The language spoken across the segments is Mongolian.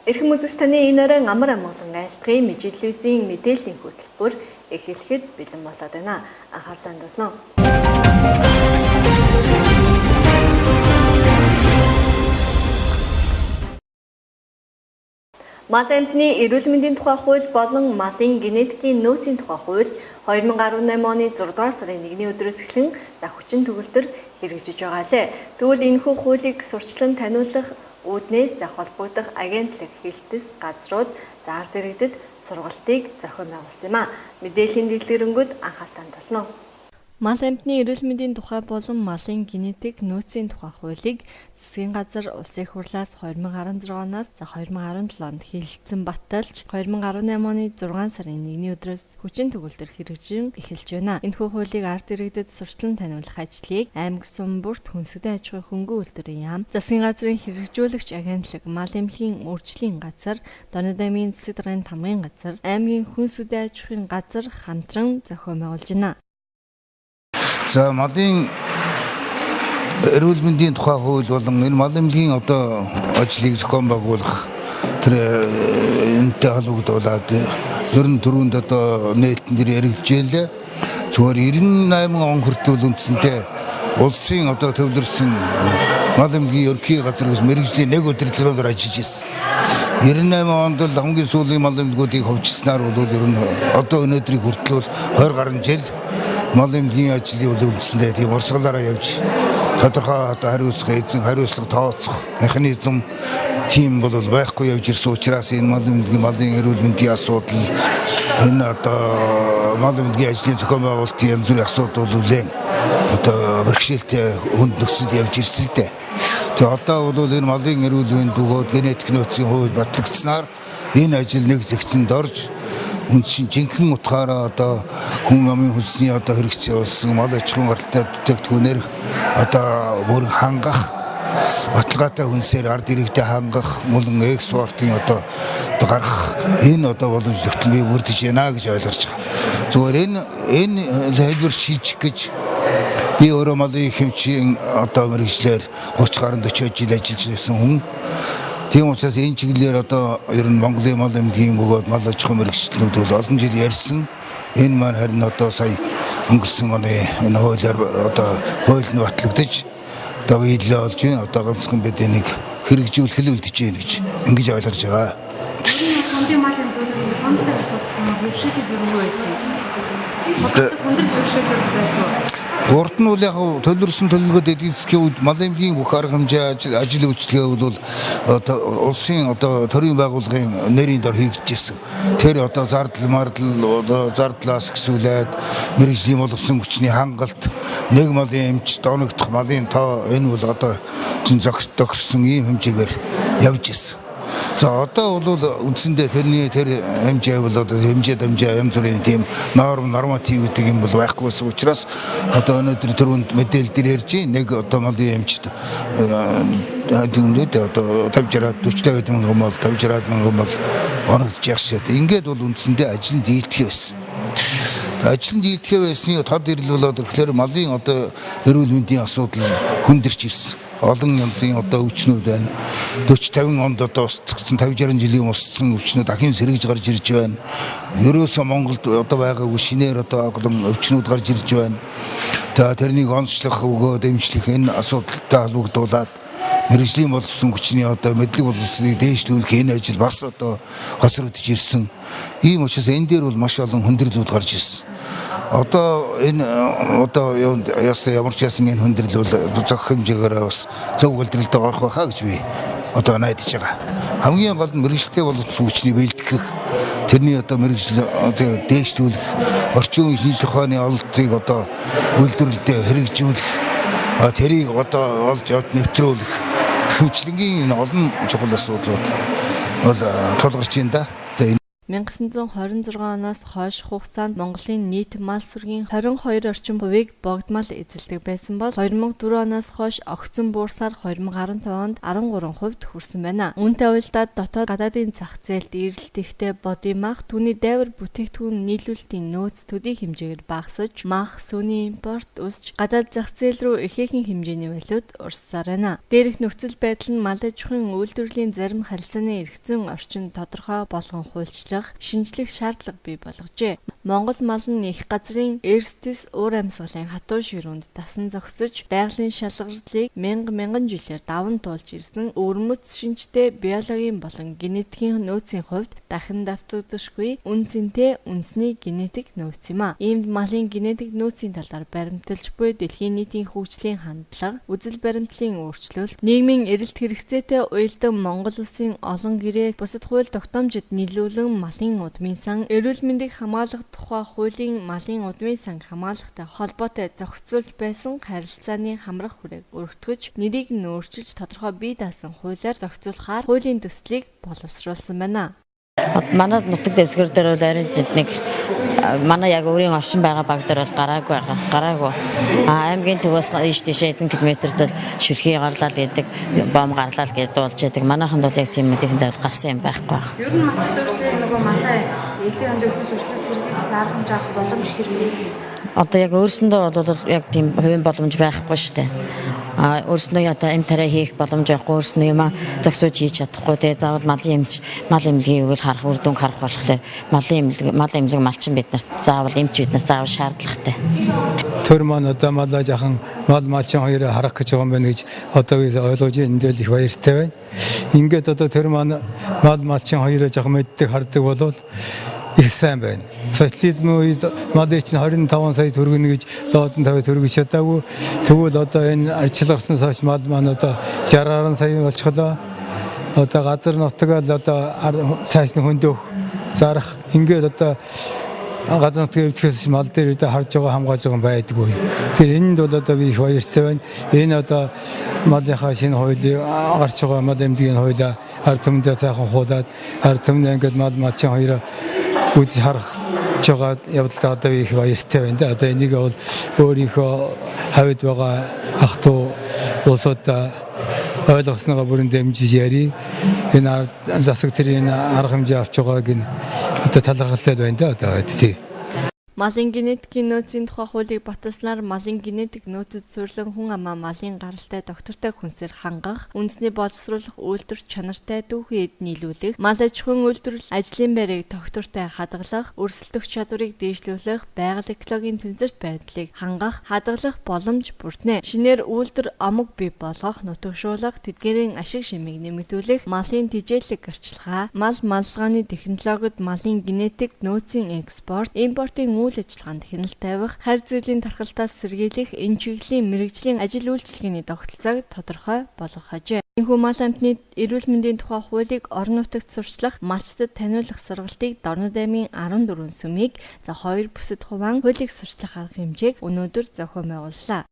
Эрхэм үзэгч таны энэ орой амар амгалан айлтгын мэдээллийн мэдээллийн хөтөлбөр эхлэхэд бэлэн болоод байна. Анхаарлаа хандуулна. Мал амьтны эрүүл мэндийн тухай хууль болон малын генетикийн нөөцийн тухай хууль 2018 оны 6 дугаар сарын 1-ний өдрөөс эхлэн хүчин төгөлдөр хэрэгжиж байгаа лээ. Тэгвэл энэхүү хуулийг сурчлан таниулах үүднээс холбогдох агентлаг хилтэс газрууд зар дэрэгдэд сургалтыг зохион байгуулсан юм а. Мэдээллийн дэлгэрэнгүй анхаарлаа хандуулна. Мал амьтны эрүүл мэндийн тухай болон малын генетик нөөцийн тухай хуулийг засгийн газар улсын их хурлаас 2016 оноос 2017 онд хэлэлцэн баталж 2018 оны 6 сарын 1-ний өдрөөс хүчин төгөлдөр хэрэгжин эхэлж байна. Энэхүү хуулийг ард иргэдэд сурчлан таниулах ажлыг аймаг Сумбурт хүнсгдэн аж ахуйн хөнгөн үйлдвэрийн яам, засгийн газрын хэрэгжүүлэгч агентлаг, мал эмнэлгийн үржлийн газар, Дорнод аймгийн засаг даргын тамгын газар, аймгийн хүнсгдэн аж ахуйн газар хамтран зохион байгуулж байна. За малын эрүүл мэндийн тухай хууль болон энэ мал эмнэлгийн ажлыг зохион байгуулах тэр энэтэй холбогдуулаад ер нь түрүүнд нийтэн дээр яригдж байлаа. Зүгээр 98 он хүртэл үндсэндээ улсын төвлөрсөн мал эмнэлгийн ерөнхий газраас мэргэжлийн нэг удирдлагаар ажиллаж ирсэн. 98 онд л хамгийн сүүлийн мал эмнэлгүүдийг хөгжснаар бол ер нь өнөөдрийг хүртэл 20 гаруй жил мал эмнэлгийн ажлыг үндсэндээ тийм урсгалаараа явж тодорхой хариуцлага эзэн хариуцлага тооцох механизм тийм бол байхгүй явж ирсэн учраас энэ мал эмнэлгийн малын эрүүл мэндийн асуудал энэ мал эмнэлгийн ажлын зохион байгуулалтын янз бүрийн асуудал үлээн бэрхшээлтэй хүнд нөхцөлд явж ирсэн л дээ. Тэгээ одоо бол энэ малын эрүүл мэнд бөгөөд генетик нөөцийн хууль батлагдсанаар энэ ажил нэг зэгцэнд орж жинхэнэ утгаараа хүн амын хүнсний хэрэгцээ болсон мал аж ахуйн гаралтай бүтээгдэхүүнээр бүр хангах баталгаатай хүнсээр ард иргэдэд хангах мөн экспортын гарах энэ боломж тогтмол бий бүрдэж байна гэж ойлгож байгаа. Зүгээр энэ хэлбэр шийдэх гэж би өөрөө малын хэмжээний мэргэжлэр 30 гаруй 40 жил ажиллаж байсан хүн. Тийм учраас энэ чиглэлээр ер нь Монголын мал эмнэлгийн бөгөөд мал аж ахуйн мэргэжлүүд бол олон жил ярьсан. Энэ маань харин сая өнгөрсөн оны энэ хуулиар хууль нь батлагдаж биелэлээ олж байна. Ганцхан биднийг хэрэгжүүлэх хэлүүлдэж байна гэж ингэж ойлгож байгаа. Монголын мал эмнэлгийн фондтой асуудал хөвшөлт юу вэ? Хүндрэл хөвшөлт байдаг. Урд нь бол яг төлөвлөсөн төлөвлөгөөд эдийн засгийн үед мал эмнэлгийн бүх арга хэмжээ ажил үйлчлэгээ бол улсын төрийн байгууллагын нэрийн дор хийгдэж байна. Тэр зардлаас эхсүүлээд мэргэжлийн болгосон хүчний хангалт, нэг малын эмч, доногдох малын тоо энэ бол зохирсон ийм хэмжээгээр явж байна. За бол үндсэндээ тэр хэмжээ бол хэмжээ дамжаа янз бүрийн тийм норматив гэдэг юм бол байхгүйсэн учраас өнөөдөр түрүүнд мэдээлэл дээр ярьж нэг малын эмчд 40-50 мянган мал 50-60 мянган мал оногдож яхшаад ингээд бол үндсэндээ ажил нь дийлдэхээ байсан. Ажил нь дийлдэхээ байсны тод ирэл болоод ирэхээр малын эрүүл мэндийн асуудал хүндэрч ирсэн. Олон янзын өвчнүүд байна. 40-50 онд устгсан 50-60 жилийн устсан өвчнүүд дахин сэргэж гарч ирж байна. Ерөөсөө Монголд байгаагүй шинээр олон өвчнүүд гарч ирж байна. Тэрнийг онцлох өгөөд эмчлэх энэ асуудалтай холбогдуулаад мэргэжлийн болсон хүчний мэдлэг боловсролыг дээшлүүлэх энэ ажил бас хоцрогдож ирсэн. Ийм учраас энэ дээр бол маш олон хүндрэлүүд гарч ирсэн. Ямар ч ясан энэ хүндрэл бол зохих хэмжээгээр бас зөв үйлдвэрлэлд орох байхаа гэж би найдаж байгаа. Хамгийн гол нь мэргэжилтэй боловсон хүчний бэлтгэх, тэрний мэргэжил дээшлүүлэх, орчин үеийн шинжлэх ухааны ололтыг үйлдвэрлэлдээ хэрэгжүүлэх, тэрийг олж нэвтрүүлэх хэмжлэнгийн олон чухал асуудлууд бол тулгарч байна да. 1926 оноос хойш хугацаанд Монголын нийт мал сүргийн 22 орчим хувийг богдмал эзэлдэг байсан бол 2004 оноос хойш огцон буурсаар 2015 онд 13% хүрсэн байна. Үүнтэй уялдаад дотоод гадаадын зах зээлд эрэлт ихтэй бодийн мах, түүний дайвар бүтээгдэхүүн нийлүүлэлтийн нөөц төдий хэмжээгээр багасж, мах, сүний импорт өсч, гадаад зах зээл рүү ихээхэн хэмжээний валют урссаар байна. Дээрх нөхцөл байдал нь мал аж ахуйн үйлдвэрлэлийн зарим харилцааны эргэцэн орчинд тодорхой болгон хуульчлах, шинжлэх шаардлага бий болгожээ. Монгол мал нь их газрын эрсдэс уур амьсгалын хатуу ширүүнд дасан зогсож, байгалийн шалгарлыг мянган жилээр даван туулж ирсэн өвөрмөц шинжтэй биологийн болон генетикийн нөөцийн хувьд дахин давтагдшгүй үнцэнтэй үндэсний генетик нөөц юм а. Иймд малын генетик нөөцийн талаар баримталж буй дэлхийн нийтийн хөгжлийн хандлага, үзэл баримтлалын өөрчлөлт, нийгмийн эрэлт хэрэгцээтэй уялдан Монгол улсын олон гэрээ бусад хууль тогтоомжид нийлүүлэн малын удмын сан, эрүүл мэндийг хамгаалах тухай хуулийн малын удмын сан хамгаалахтай холбоотой зохицуулж байсан харилцааны хамрах хүрээг өргөтгөж, нэрийг нь өөрчилж тодорхой бие даасан хуулиар зохицуулахаар хуулийн төслийг боловсруулсан байна. Манай нутаг дэвсгэр дээр бол арай нэг манай яг өөрийн оршин байгаа баг дээр бол гараагүй. Аймгийн төвөөс ийш тийшээ хэдэн километрт бол шүлхий гарлал гэдэг, бом гарлал гэж дуулж яадаг. Манайханд бол яг тийм үеийнхэнд бол гарсан юм байхгүй байна. Ер нь малчд өөртөө нөгөө малаа элийн хэмжээс үржиж сэргийлэх арга хэмжээ авах боломж хэрэг. Одоо яг өөрсөндөө бол яг тийм хувийн боломж байхгүй шүү дээ. Өөрснөө одоо эм тарай хийх боломж байхгүй, өөрснөө юм зогсож хийж чадахгүй. Тэгээ заавал мал эмнэлгийн үйл харах, үр дүн харах болохоор мал эмнэлэг малчин биднэрт заавал эмч биднэрт заавал шаардлагатай. Төр маань одоо малаа жахан малчин хоёроо харах гэж байгаа юм байна гэж одоо би ойлгож энд л их баяртай байна. Ингээд одоо төр маань малчин хоёроо жахан мэддэг хардаг болвол их сайн байна. Социализм үед малын чинь 25 сая төгрөгнө гэж 750 төгрөг чадаагүй. Тэгвэл одоо энэ арчилгарсан сууч мал маань одоо 60 сая болчихлоо. Одоо газар нутгаар л одоо цаашны хөндөөх зарах ингээд одоо газар нутгийн өвдөхөөс мал дээр харж байгаа хамгаалж байгаа байдгүй. Тэгэхээр энэнд бол одоо би их баяртай байна. Энэ одоо малынхаа шинэ хуулийг гарч байгаа мал эмнэлгийн хуулийг ард түмэндээ цаахан хуулаад ард түмэндээ ингээд малчин хоёроо үзэж харах жагаад явдал одоо их баяртай байна. Одоо энийг бол өөрийнхөө хавьд байгаа ах トゥ улсуудаа ойлгосноогоо бүрэн дэмжиж яри. Энэ засаг тэрийн арга хэмжээ авч байгааг нь одоо талархалтай байна да одоо тийм. Малын генетикийн нөөцийн тухай хуулийг баталснаар малын генетик нөөцөд суйрлан хүн амаа малын гаралтай доктортой хүнсээр хангах, үндэсний боловсруулах үйлдвэр чанартай дүүхэд нийлүүлэх, мал аж ахуйн үйлдвэрлэл ажлын байрыг доктортой хадгалах, өрсөлдөх чадварыг дээшлүүлэх, байгаль экологийн тэнцвэрт байдлыг хангах, хадгалах боломж бүрднэ. Шинээр үйлдвэр амаг бий болгох, нутагшуулах, тэдгээрийн ашиг шимийг нэмэгдүүлэх, малын тижээлэг гарчилгаа, мал маллагааны технологид малын генетик нөөцийн экспорт, импортын үйл ажиллагаанд хяналт тавих, харь зүйлийн тархалтаас сэргийлэх, энэ чиглэлийн мэрэгжлийн ажил үйлчилгээний тогтолцоог тодорхой болгох ажээ. Энэхүү мал амтны эрүүл мэндийн тухай хуулийг орон нутагт сурчлах, малчдад таниулах сургалтыг Дорнод аймгийн 14 сүмийг за 2 бүсэд хуваан хуулийг сурчлах арга хэмжээг өнөөдөр зохион байгууллаа.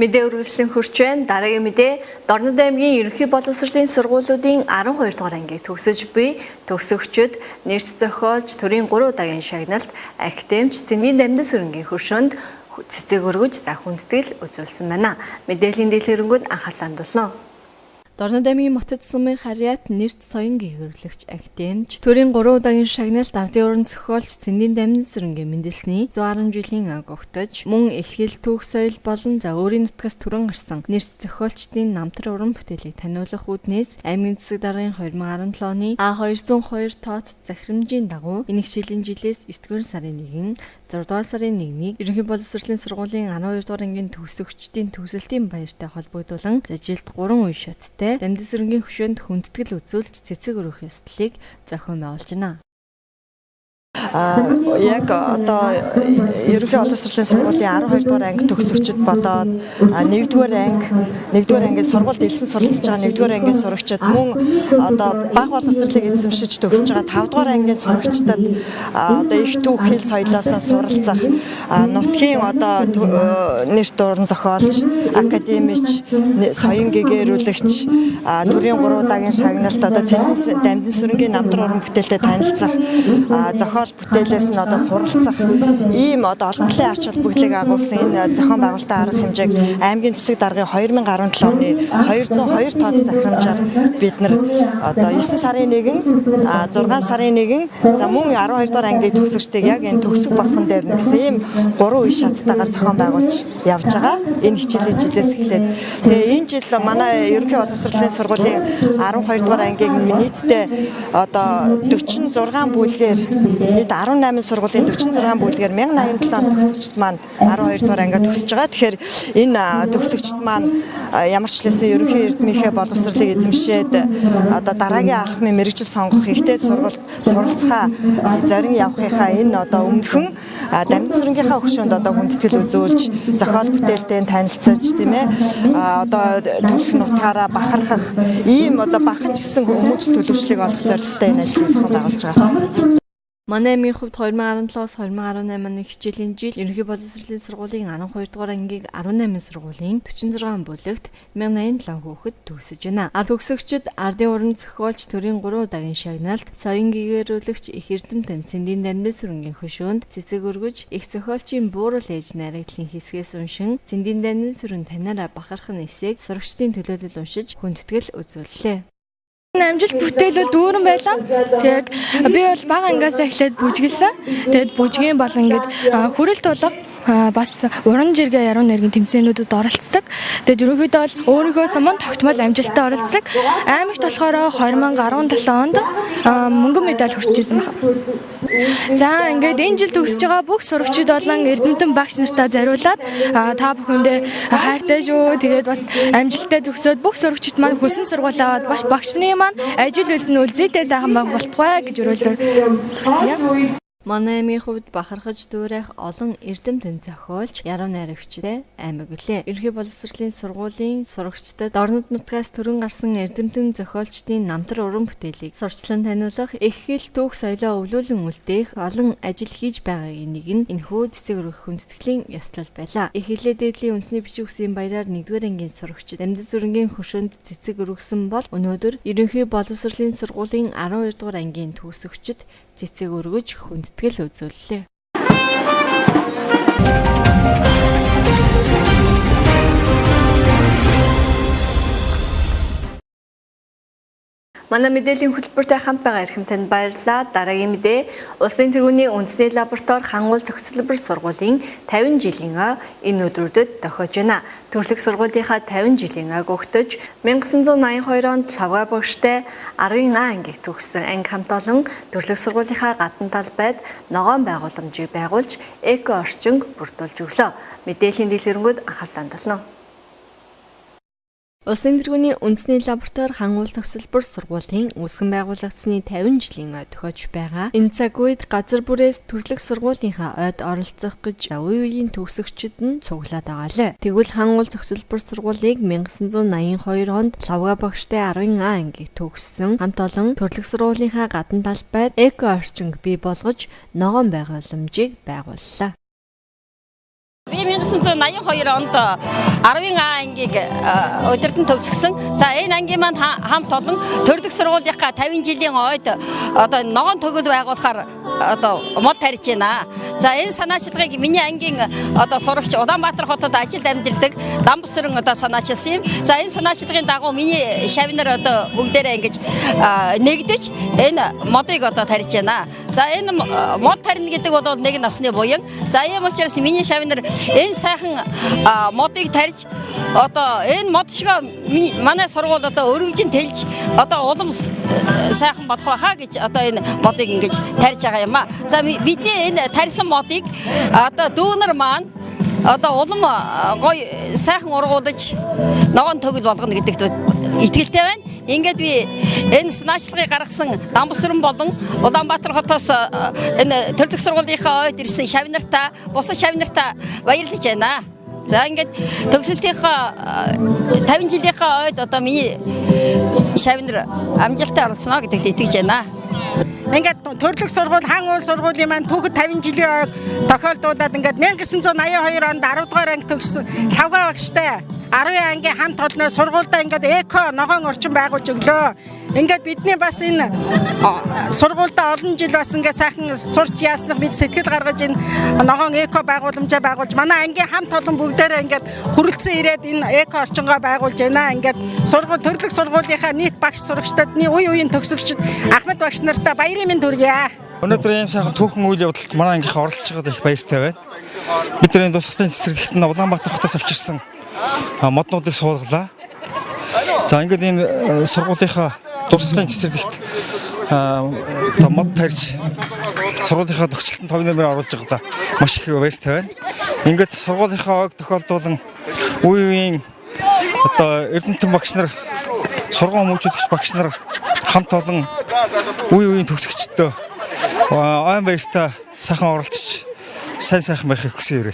Мэдээ үргэлжлэн хурж байна. Дараагийн мэдээ Дорнод аймгийн ерөнхий боловсролын сургуулиудын 12 дугаар ангийг төгсөж буй төгсөгчид нэрт зохиолч төрийн 3 удаагийн шагналт академич Цэндийн дамдын сүрэнгийн хөршөөнд цэцэг өргөж за хүндэтгэл үзүүлсэн байна. Мэдээллийн дэлгэрэнгүй анхаарлаа хандуулна. Дорнод аймгийн Мотод сумын харьяат нэрт соён гэгэрлэгч академич төрийн 3 удаагийн шагналт ардын уран зохиолч Цэндийн дамдын сүрэнгийн мэндэлсний 110 жилийн аг огтож мөн их хэл түүх соёл болон за өөрийн нутгаас түрэн гарсан нэрт зохиолчдын намтар уран бүтээлийг таниулах үүднээс аймгийн засаг даргын 2017 оны А202 тоот захирамжийн дагуу энэ хичээлийн жилээс 9-р сарын 1 6 дугаар сарын 1-ний ерөнхий боловсролын сургуулийн 12 дугаар ангийн төгсөгчдийн төгсөлтийн баяртай холбогдуулан ажилд 3 үе шаттай дамдын сүрэнгийн хөшөөнд хүндэтгэл үзүүлж цэцэг өргөх ёслолыг зохион байгуулж байна. яг одоо ерөнхий олон сургуулийн сургуулийн 12 дугаар анги төгсөгчд болоод 1-р ангид сургуульд элсэн суралцж байгаа 1-р ангийн сурагчид мөн одоо бага боловсролыг эзэмшиж төгсөж байгаа 5 дугаар ангийн сурагчдад одоо их түүх хэл соёлоос суралцах нутгийн одоо нэрт дуран зохиолч, академич, соён гэгэрүүлэгч, төрийн 3 удаагийн шагналт одоо Дамдын сүрэнгийн намтар уран бүтээлтэй танилцах, зохиол бүтээлээс нь одоо суралцах ийм одоо олон талын ач холбогдлыг агуулсан энэ зохион байгуулалтын арга хэмжээг аймгийн засаг даргын 2017 оны 202 тооц захирамжаар бид нар одоо 9 сарын 1, 6 сарын 1 за мөн 12 дугаар ангийн төгсөгчдийг яг энэ төгсөг босгон дээр нэгсэн ийм 3 үе шаттайгаар зохион байгуулж явж байгаа. Энэ хичээлийн жилээс эхлээд тэгээ энэ жил манай ерөнхий олон сургуулийн сургуулийн 12 дугаар ангийн нийтдээ одоо 46 бүлгээр нийт 18 сургуулийн 46 бүлгээр 1087 төгсөгчд маань 12 дугаар ангиа төгсөж байгаа. Тэгэхээр энэ төгсөгчд маань ямар ч хэлсэн ерөнхий эрдмийнхээ боловсролыг эзэмшээд одоо дараагийн алхмын мэргэжил сонгох ихтэй сургуульд суралцахаа зарин явахынхаа энэ одоо өмнөхөн Дамдын сүрэнгийнхаа өгшөөнд одоо хүндэтгэл үзүүлж зохиол бүтээлтэй танилцаж тийм ээ одоо төрөх нутгаараа бахархах ийм одоо бахаж гисэн хүмүүж төлөвшлийг олох зорилготой энэ ажлыг зохион байгуулж байгаа. Манай аймгийн хувьд 2017-оос 2018 оны хичээлийн жил ерөнхий боловсролын сургуулийн 12 дугаар ангийг 18 сургуулийн 46 бүлэгт 1087 хүүхэд төгсөж байна. Төгсөгчид ардын уран зохиолч, төрийн 3 удаагийн шагналт, соён гэгэрүүлэгч, их эрдэмтэн, цэндийн Дамдын сүрэнгийн хөшөөнд цэцэг өргөж, их зохиолчийн буурал ээж найрагдлын хэсгээс уншин, цэндийн Дамдын сүрэн танаараа бахархан эсээг сурагчдын төлөөлөл уншиж хүндэтгэл үзүүллээ. Амжилт бүтээл бол дүүрэн байлаа. Тэгээд би бол бага ангиас эхлээд бүжгэлсэн. Тэгээд бүжгийн бол ингээд хүрэл тулга бас уран жиргээ яруу найргийн тэмцээнүүдэд оролцдог. Тэгээд ерөнхийдөө бол өөрийнхөө самун тогтмол амжилттай оролцдог. Аймагт болохоор 2017 онд мөнгөн медаль хүртчихсэн байна. За ингээд энэ жил төгсөж байгаа бүх сурагчид болон эрдэмтэн багш нартаа зориулаад та бүхэндээ хайртай шүү. Тэгээд бас амжилттай төгсөөд бүх сурагчид маань хүссэн сургууль аваад бас багшны маань ажил үйлс нь үлзийтэй сайхан баг болтугай гэж өрөөлөөр. Манай аймгийн хувьд бахархаж дуурайх олон эрдэмтэн зохиолч, яруу найрагчтай аймаг үлээ. Ерөнхий боловсролын сургуулийн сурагчдад орнод нутгаас төрөн гарсан эрдэмтэн зохиолчдын намтар уран бүтээлийг сурчлан таниулах, их хэл түүх соёлоо өвлүүлэн үлдээх олон ажил хийж байгаагийн нэг нь энэхүү цэцэг өргөх хүндэтгэлийн ёслол байлаа. Их хэлээ дээдлийн үндэсний бичиг үсгийн баяраар 1-р ангийн сурагчид Дамдын сүрэнгийн хөшөөнд цэцэг өргөсөн бол өнөөдөр ерөнхий боловсролын сургуулийн 12 дугаар ангийн төгсөгчид цэцэг өргөж хүндэтгэл үзүүллээ. Манай мэдээллийн хөтөлбөртэй хамт байгаа эрхэм танд баярлалаа. Дараагийн мэдээ Улсын тэргүүний үндэсний лаборатори хангуул хөтөлбөр сургуулийн 50 жилийн энэ өдрүүдэд тохиож байна. Төрлөх сургуулийнхаа 50 жилийн өгтөж 1982 онд лавга багштай 10 ангийг төгссөн анги хамт олон төрлөх сургуулийнхаа гадна талбайд ногоон байгууламжийг байгуулж эко орчинг бүрдүүлж өглөө. Мэдээллийн дэлгэрэнгүй анхаарлаа хандуулна. Улсын тэргүүний үндэсний лаборатори хангуул хөтөлбөр сургуулийн үүсгэн байгуулагдсны 50 жилийн тохиож байгаа. Энэ цаг үед газар бүрээс төрлөх сургуулийнхаа ойд оролцох гэж үе үеийн төгсөгчид нь цуглаад байгаа лээ. Тэгвэл хангуул хөтөлбөр сургуулийг 1982 онд лавга багштай 10 ангийг төгссөн хамт олон төрлөх сургуулийнхаа гадна талбайд эко орчинг бий болгож ногоон байгууламжийг байгууллаа. Би 1982 онд 10 ангийг удирдан төгсгсөн. За энэ ангийн маань хамт олон төрлөх сургуулийнхаа 50 жилийн ойд одоо ногоон төгөл байгуулахаар одоо мод тарьж байна. За энэ санаачлагыг миний ангийн одоо сурагч Улаанбаатар хотод ажилд амьдардаг Дамбүсрэн одоо санаачилсан юм. За энэ санаачлагын дагуу миний шавнар одоо бүгдээрээ ингэж нэгдэж энэ модыг одоо тарьж байна. За энэ мод тарина гэдэг бол нэг насны буян. За ийм учраас миний шавнар энэ сайхан модыг тарьж одоо энэ мод шиг манай сургууль одоо өргөжин тэлж одоо улам сайхан болох байхаа гэж одоо энэ модыг ингэж тарьж байгаа юм а. За бидний энэ тарьсан модыг одоо дүүнер маань одоо улам гоё сайхан ургуулж ногоон төгөл болгоно гэдэгт итгэлтэй байна. Ингээд би энэ санаачлагыг гаргасан Дамбасран болон Улаанбаатар хотоос энэ төрлөх сургуулийнхаа ойд ирсэн шавнартаа, бусад шавнартаа баярлаж байна. За ингээд төгсөлтийнхаа 50 жилийнхаа ойд одоо миний шавнар амжилттай оролцоно гэдэгт итгэж байна. Ингээд төрлөх сургууль, хаан уул сургуулийн маань түүхэд 50 жилийн ойг тохиолдуулаад ингээд 1982 онд 10 дугаар анги төгссөн лавга багштай 10 ангийн хамт олноо сургуультай ингээд эко ногоон орчин байгуулж өглөө. Ингээд бидний бас энэ сургуультай олон жил бас ингээд сайхан сурч яаснах бид сэтгэл гаргаж энэ ногоон эко байгууламжаа байгуулж манай ангийн хамт олон бүгдээрээ ингээд хүрэлцэн ирээд энэ эко орчингоо байгуулж байна. Ингээд төрлөх сургуулийнхаа нийт багш сурагчдад үеийн төгсөгчд Ахмад багш нартаа баярын мэнд хүргье. Өнөөдөр ийм сайхан түүхэн үйл явдалд манай ангийнхаа оролцож байгаад их баяртай байна. Бид энэ тусгалтын цэцэрлэгт нь Улаанбаатар хотоос авчирсан моднуудыг суулгалаа. За ингээд энэ сургуулийнхаа дурсгалын цэцэрлэгт мод тарьж сургуулийнхаа төгсөлтөнд төв нэмээр оруулж байгаадаа маш их баяртай байна. Ингээд сургуулийнхаа ойг тохиолдуулан үеийн одоо эрдэмтэн багш нар, сургууль хүмүүжүүлэгч багш нар хамт олон үеийн төгсөгчдөө айн баяртай сайхан оролцож сайн байхыг хүсье.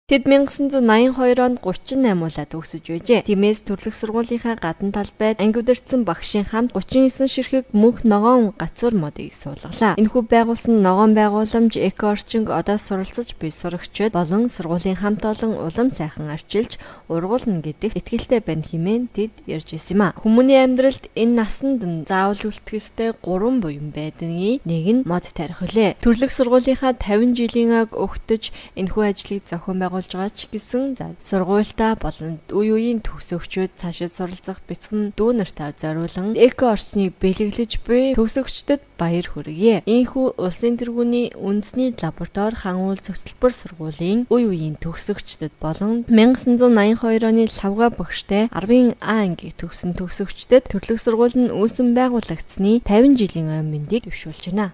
Тэд 1982 онд 38 уулаа төгсөж байжээ. Тиймээс төрлөх сургуулийнхаа гадна талбайд анги удирдсан багшийн хамт 39 ширхэг мөнх ногоон гацуур модыг суулгалаа. Энэхүү байгуулсан ногоон байгууламж эко орчинг одоо суралцж буй сурагчид болон сургуулийн хамт олон улам сайхан арчилж ургуулна гэдэгт итгэлтэй байна хэмээн тэд ярьж ирсэн юм а. Хүмүүний амьдралд энэ насанд заавал үлдэх ёстой 3 буян байдгийг нэг нь мод тарих үлээ. Төрлөх сургуулийнхаа 50 жилийн аг өгтөж энэхүү ажлыг зохион байгуулж байгаа ч гэсэн сургуультай болон үеийн төгсөгчид цаашид суралцах бяцхан дүү нартаа зориулан эко орчныг бэлэглэж буй төгсөгчдөд баяр хүргье. Ийхүү улсын тэргүүний үндэсний лаборатори хаан уул зөвсөлбөр сургуулийн үеийн төгсөгчдөд болон 1982 оны лавга багштай 10 А ангийг төгсөн төгсөгчдөд төрлөх сургууль нь үүсэн байгуулагдсны 50 жилийн ой мэндийг дэвшүүлж байна.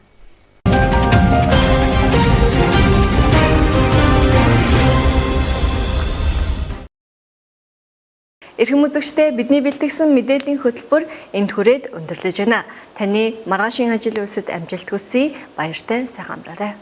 Эрхэм үзэгчдээ бидний бэлтгэсэн мэдээллийн хөтөлбөр энд хүрээд өндөрлөж байна. Таны маргаашийн ажил үйлсэд амжилт хүсье. Баяртай сайхан амраарай.